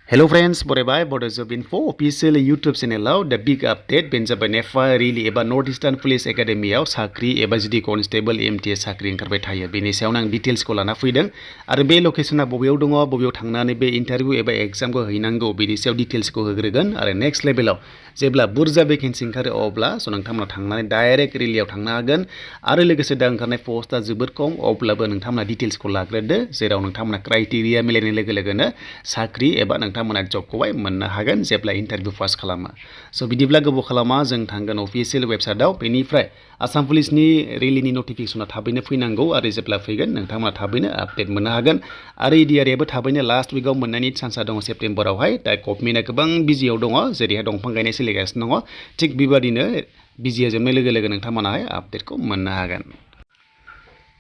Hello friends, बरायबाय Bodo Job Info official YouTube channel the big update बेनजाबाय NEPA really एबा north eastern police एकाडेमियाव साख्रि एबा जिडि constable MTS साख्रि ओंखारबाय थायो बेनि सायावनो आं डिटेल्सखौ लाना फैदों आरो बे लकेशना बबेयाव दङ बबेयाव थांनानै बे इन्टारभिउ एबा एग्जामखौ हैनांगौ बेनि सायाव डिटेल्सखौ होग्रोगोन आरो नेक्स्ट लेभेलाव जेब्ला बुरजा भेकेन्सि ओंखारो अब्ला नोंथांमोना थांनानै डाइरेक्ट रिलियाव थांनो हागोन आरो लोगोसे दा ओंखारनाय पस्टआ जोबोद खम अब्लाबो नोंथांमोना डिटेल्सखौ लाग्रोदो जेराव नोंथांमोना क्राइटेरिया मिलायनाय लोगो लोगोनो साख्रि एबा नोंथांमोना जबखौहाय मोननो हागोन जेब्ला इन्टारभिउ पास खालामो स' बिदिब्ला गोबाव खालामा जों थांगोन अफिसियेल वेबसाइटआव बेनिफ्राय आसाम पुलिसनि रिलिनि नटिफिकेसना थाबैनो फैनांगौ आरो जेब्ला फैगोन नोंथांमोना थाबैनो आपडेट मोननो हागोन आरो इडिआरआबो थाबैनो लास्ट उइकआव मोननायनि चान्सआ दङ सेप्तेम्बरावहाय दा गभर्नमेन्टआ गोबां बिजियाव दङ जेरैहाय दंफां गायनाय सोलिगासिनो दङ थिग बेबादिनो बिजिया जोबनाय लोगो लोगो नोंथांमोनाहाय आपडेटखौ मोननो हागोन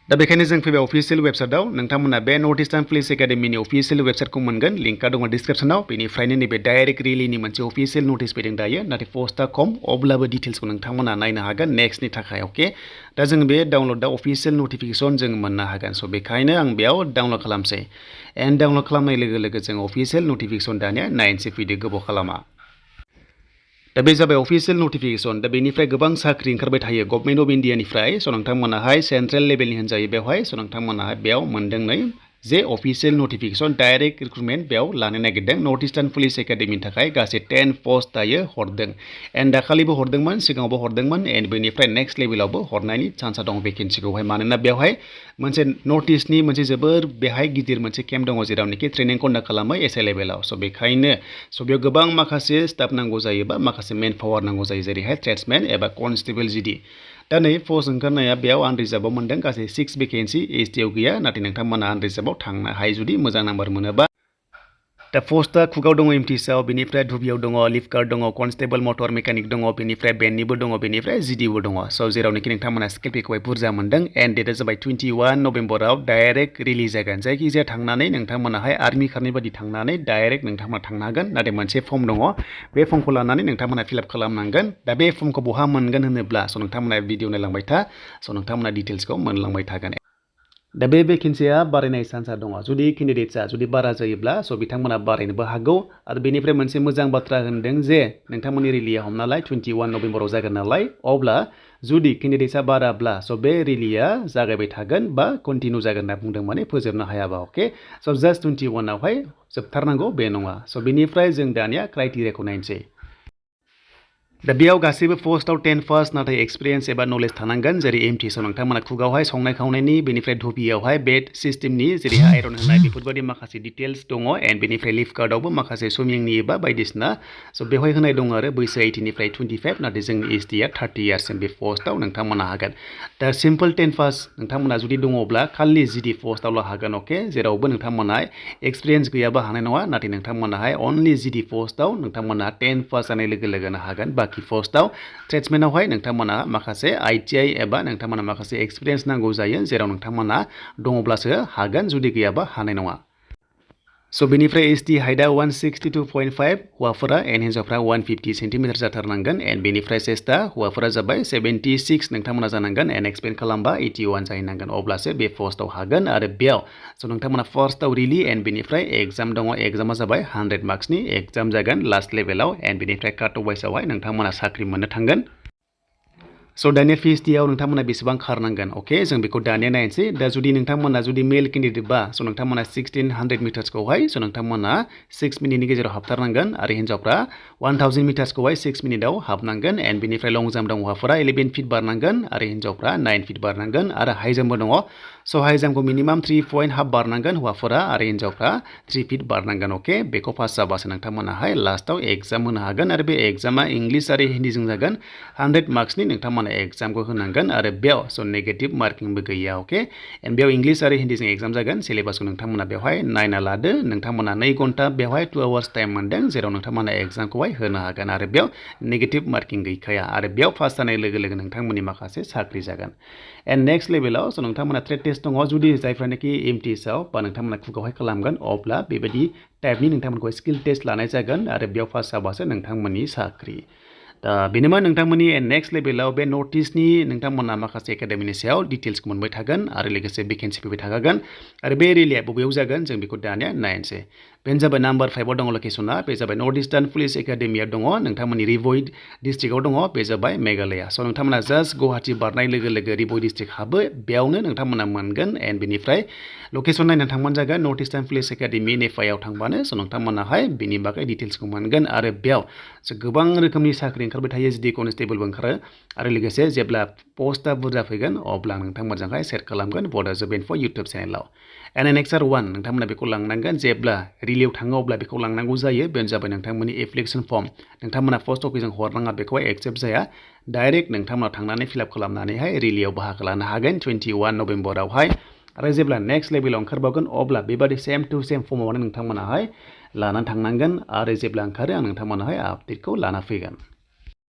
दा बेखायनो जों फैबाय अफिसियेल वेबसाइटआव नोंथांमोना बे नर्थ इस्टार्न पुलिस एकाडेमिनि अफिसियेल वेबसाइटखौ मोनगोन लिंकआ दङ डिसक्रिप्सनाव बेनिफ्रायनो नैबे डाइरेक्ट रिलिनि मोनसे अफिसियेल नटिस फैदों दायो नाथाय पस्टआ खम अब्लाबो डिटेल्सखौ नोंथांमोना नायनो हागोन नेक्स्टनि थाखाय अके दा जों बे डाउनल'डआव अफिसियेल नटिफिकेसन जों मोननो हागोन स' बेखायनो आं बेयाव डाउनल'ड खालामसै एन्ड डाउनल'ड खालामनाय लोगो लोगो जों अफिसियेल नटिफिकेसन दानिया नायनोसै फैदो गोबाव खालामा दा बे जाबाय अफिसियेल नटिफिकेसन दा बेनिफ्राय गोबां साख्रि ओंखारबाय थायो गभर्नमेन्ट अफ इन्डियानिफ्राय स' नोंथांमोनाहाय सेन्ट्रेल लेभेलनि होनजायो बेवहाय स' नोंथांमोनाहाय बेयाव मोनदों नै जे अफिसियेल नटिफिकेसन डाइरेक्ट रिक्रुटमेन्ट बेयाव लानो नागिरदों नर्थ इस्टार्न पुलिस एकाडेमिनि थाखाय गासै 10 पस्ट दायो हरदों एन्ड दाखालिबो हरदोंमोन सिगाङावबो हरदोंमोन एन्ड बेनिफ्राय नेक्स्ट लेभेलावबो हरनायनि चान्सआ दं भेकेन्सिखौहाय मानोना बेवहाय मोनसे नर्थ इस्टनि मोनसे जोबोर बेहाय गिदिर मोनसे केम्प दङ जेरावनोखि ट्रेनिं कन्डाक्ट खालामो एसए लेभेलाव स' बेखायनो बेयाव गोबां माखासे स्टाफ नांगौ जायो बा माखासे मेन पावार नांगौ जायो जेरैहाय ट्रेड्समेन एबा कनस्टेबल जिडि दा नै पस्ट ओंखारनाया बेयाव आनरिजार्भआव मोनदों गासै 6 भेकेन्सि एसटिआव गैया नाथाय नोंथांमोना आनरिजार्भआव थांनो हायो जुदि मोजां नाम्बार मोनोबा दा पस्टआ कुकाव दङ एमटिएसआव बेनिफ्राय धुबियाव दङ लिफगार्ड दङ कनस्टेबल मटर मेकानिक दङ बेनिफ्राय बेन्डनिबो दङ बेनिफ्राय जिडिबो दङ स' जेरावनोखि नोंथांमोना स्केल पेखौहाय बुरजा मोनदों एन्ड डेटआ जाबाय 21 नभेम्बराव डाइरेक्ट रिलिज जागोन जायखिजाया थांनानै नोंथांमोनाहाय आर्मि खारनाय बायदि थांनानै डाइरेक्ट नोंथांमोना थांनो हागोन नाथाय मोनसे फर्म दङ बे फर्मखौ लानानै नोंथांमोना फिलआप खालामनांगोन दा बे फर्मखौ बहा मोनगोन होनोब्ला स' नोंथांमोना भिडिअ नायलांबाय था स' नोंथांमोना डिटेल्सखौ मोनलांबाय थागोन दा बे भेकेन्सिया बारायनाय चान्सआ दङ जुदि केन्डिडेट्सआ जुदि बारा जायोब्ला स' बिथांमोना बारायनोबो हागौ आरो बेनिफ्राय मोनसे मोजां बाथ्रा होनदों जे नोंथांमोननि रिलिया हमना ला 21 नभेम्बराव जागोन नालाय अब्ला जुदि केन्डिडेट्सआ बाराब्ला स' बे रिलिया जागायबाय थागोन बा कन्टिनिउ जागोन होनना बुंदों माने फोजोबनो हायाबा अके स' जास्ट 21 आवहाय जोबथारनांगौ बे नङा स' बेनिफ्राय जों दानिया क्राइटेरियाखौ नायनोसै दा बेयाव गासैबो पस्टआव 10 पास नाथाय एक्सपिरियेन्स एबा नलेज थानांगोन जेरै एमटिएसआव नोंथांमोना कुकावहाय संनाय खावनायनि बेनिफ्राय धुबियावहाय बेड सिस्टेमनि जेरैहाय आयरन होनाय बेफोरबायदि माखासे डिटेल्स दङ एन्ड बेनिफ्राय लिफगार्डआवबो माखासे सुइमिंनि एबा बायदिसिना स' बेवहाय होनाय दङ आरो बैसो 18 निफ्राय 25 नाथाय जोंनि एसटिआ 30 इयार्ससिम बे पस्टआव नोंथांमोना हागोन दा सिम्पल 10 पास नोंथांमोना जुदि दङब्ला खालि जिडि पस्टआवल' हागोन अके जेरावबो नोंथांमोना एक्सपिरियेन्स गैयाबा हानाय नङा नाथाय नोंथांमोनाहाय अनलि जिडि पस्टआव नोंथांमोना 10 पास जानाय लोगो लोगोनो हागोन बाखि पस्टआव ट्रेड्समेनावहाय नोंथांमोना माखासे आइटिआइ एबा नोंथांमोना माखासे एक्सपिरियेन्स नांगौ जायो जेराव नोंथांमोना दङब्लासो हागोन जुदि गैयाबा हानाय नङा स' बेनिफ्राय एसटि हाइटआ 162.5 हौवाफोरा एन्ड हिन्जावफ्रा 150 सेन्टिमिटार जाथारनांगन एन्ड बेनिफ्राय चेस्टआ हौवाफोरा जाबाय 76 नोंथांमोना जानांगोन एन्ड एक्सपेन्ड खालामबा 81 जाहैनांगोन अब्लासो बे पस्टआव हागोन आरो बेयाव स' नोंथांमोना फार्स्टआव रिलि एन्ड बेनिफ्राय एग्जाम दङ एग्जामा जाबाय 100 मार्क्सनि एग्जाम जागोन लास्ट लेभेलाव एन्ड बेनिफ्राय काट अफ वाइसआवहाय नोंथांमोना साख्रि मोननो थांगोन स' दानिया पिएइचडिआव नोंथांमोना बेसेबां खारनांगोन अके जों बेखौ दानिया नायनोसै दा जुदि नोंथांमोना जुदि मेल केन्डिडेट बा स' नोंथांमोना 1600 मिटार्सखौहाय स' नोंथांमोना 6 मिनिटनि गेजेराव हाबथारनांगोन आरो हिन्जावफ्रा 1000 मिटार्सखौहाय 6 मिनिटआव हाबनांगोन एन्ड बेनिफ्राय लं जाम्प दं हौवाफोरा 11 फिट बारनांगोन आरो हिन्जावफ्रा 9 फिट बारनांगोन आरो हाइ जाम्पबो दङ स' हाइ जाम्पखौ मिनिमाम 3.5 बारनांगोन हौवाफोरा आरो हिन्जावफ्रा 3 फिट बारनांगोन अके बेखौ पास जाबासो नोंथांमोनाहाय लास्टआव एग्जाम होनो हागोन आरो बे एग्जामा इंलिश आरो हिन्दीजों जागोन 100 मार्क्सनि नोंथांमोना एग्जामखौ होनांगोन आरो बेयाव स' नेगेटिभ मार्किंबो गैया अके एन्ड बेयाव इंलिश आरो हिन्दीजों एग्जाम जागोन सिलेबासखौ नोंथांमोना बेवहाय नायना लादो नोंथांमोना 2 घन्टा बेवहाय 2 आवार्स टाइम मोनदों जेराव नोंथांमोना एग्जामखौहाय होनो हागोन आरो बेयाव नेगेटिभ मार्किं गैखाया आरो बेयाव पास जानाय लोगो लोगो नोंथांमोननि माखासे साख्रि जागोन एन्ड नेक्स्ट लेभेलाव स' नोंथांमोना ट्रेड टेस्ट दङ जुदि जायफ्रानोखि एमटिएसआव बा नोंथांमोना कुकावहाय खालामगोन अब्ला बेबायदि टाइपनि नोंथांमोनखौ स्किल टेस्ट लानाय जागोन आरो बेयाव पास जाबासो नोंथांमोननि साख्रि दा बेनोमोन नोंथांमोननि नेक्स्ट लेभेलाव बे नर्थ इस्टनि नोंथांमोना माखासे एकाडेमिनि सायाव डिटेल्सखौ मोनबाय थागोन आरो लोगोसे भेकेन्सि फैबाय थाखागोन आरो बे रिलिया बबेयाव जागोन जों बेखौ दानिया नायनोसै बेनो जाबाय नाम्बार 5 आव दङ लकेसना बे जाबाय नर्थ इस्टार्न पुलिस एकाडेमियाव दङ नोंथांमोननि रिभय डिस्ट्रिक्टआव दङ बे जाबाय मेघालया स' नोंथांमोना जास्ट गुवाहाटी बारनाय लोगो लोगो रिभय डिस्ट्रिक्ट हाबो बेयावनो नोंथांमोना मोनगोन एन्ड बेनिफ्राय लकेसन नायनो थांबानो जागोन नर्थ इस्टार्न पुलिस एकाडेमि नेफायाव थांबानो स' नोंथांमोनाहाय बिनि बागै डिटेल्सखौ मोनगोन आरो बेयाव गोबां रोखोमनि साख्रि ओंखारबाय थायो जिडि कनस्टेबलबो ओंखारो आरो लोगोसे जेब्ला पस्टआ बुरजा फैगोन अब्ला नोंथांमोनजोंहाय सेयार खालामगोन बड' जब इनफो इउटुब चेनेलाव एन्ड नेक्स्ट आर 1 नोंथांमोना बेखौ लांनांगोन जेब्ला रिलियाव थाङो अब्ला बेखौ लांनांगौ जायो बेनो जाबाय नोंथांमोननि एप्लिकेसन फर्म नोंथांमोना पस्ट अफिसजों हरनाङा बेखौहाय एक्सेप्ट जाया डाइरेक्ट नोंथांमोना थांनानै फिलआप खालामनानैहाय रिलियाव बाहागो लानो हागोन 21 नभेम्बरावहाय आरो जेब्ला नेक्स्ट लेभेलाव ओंखारबावगोन अब्ला बेबादि सेम टु सेम फर्मावनो नोंथांमोनाहाय लानानै थांनांगोन आरो जेब्ला ओंखारो आं नोंथांमोनाहाय आपडेटखौ लाना फैगोन